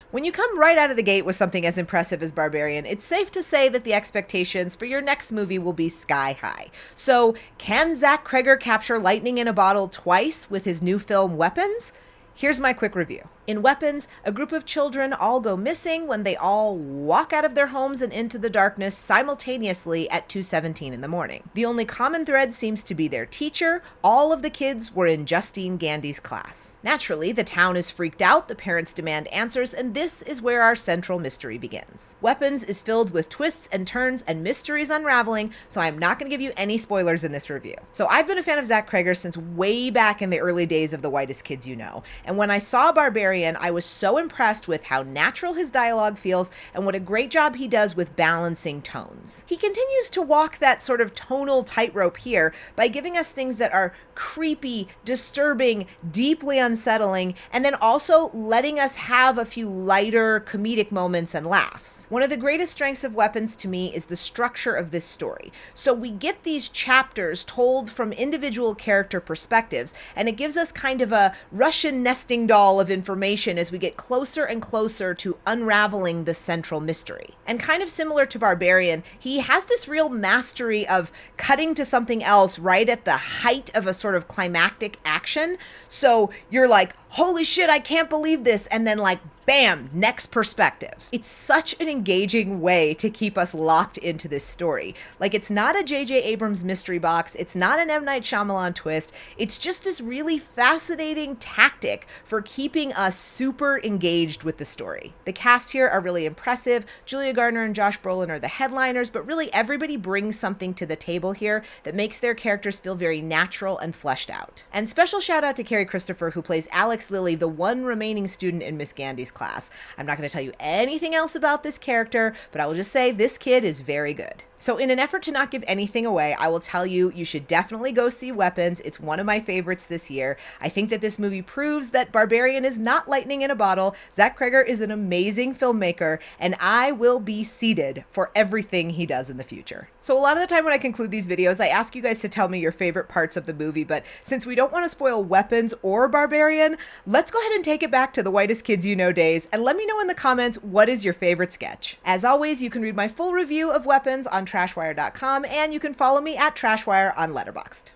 When you come right out of the gate with something as impressive as Barbarian, it's safe to say that the expectations for your next movie will be sky high. So, can Zach Cregger capture lightning in a bottle twice with his new film Weapons? Here's my quick review. In Weapons, a group of children all go missing when they all walk out of their homes and into the darkness simultaneously at 2:17 in the morning. The only common thread seems to be their teacher. All of the kids were in Justine Gandy's class. Naturally, the town is freaked out, the parents demand answers, and this is where our central mystery begins. Weapons is filled with twists and turns and mysteries unraveling, so I'm not going to give you any spoilers in this review. So I've been a fan of Zach Cregger since way back in the early days of The Whitest Kids You Know, and when I saw Barbarian, I was so impressed with how natural his dialogue feels and what a great job he does with balancing tones. He continues to walk that sort of tonal tightrope here by giving us things that are creepy, disturbing, deeply unsettling, and then also letting us have a few lighter comedic moments and laughs. One of the greatest strengths of Weapons to me is the structure of this story. So we get these chapters told from individual character perspectives, and it gives us kind of a Russian nesting doll of information as we get closer and closer to unraveling the central mystery. And kind of similar to Barbarian, he has this real mastery of cutting to something else right at the height of a sort of climactic action. So you're like, holy shit, I can't believe this. And then like, bam, next perspective. It's such an engaging way to keep us locked into this story. Like, it's not a J.J. Abrams mystery box. It's not an M. Night Shyamalan twist. It's just this really fascinating tactic for keeping us super engaged with the story. The cast here are really impressive. Julia Garner and Josh Brolin are the headliners, but really everybody brings something to the table here that makes their characters feel very natural and fleshed out. And special shout out to Carrie Christopher, who plays Alex Lilly, the one remaining student in Miss Gandy's class. I'm not going to tell you anything else about this character, but I will just say this kid is very good. So in an effort to not give anything away, I will tell you, you should definitely go see Weapons. It's one of my favorites this year. I think that this movie proves that Barbarian is not lightning in a bottle. Zach Cregger is an amazing filmmaker, and I will be seated for everything he does in the future. So a lot of the time when I conclude these videos, I ask you guys to tell me your favorite parts of the movie, but since we don't want to spoil Weapons or Barbarian, let's go ahead and take it back to the Whitest Kids You Know days, and let me know in the comments what is your favorite sketch. As always, you can read my full review of Weapons on trashwire.com, and you can follow me at Trashwire on Letterboxd.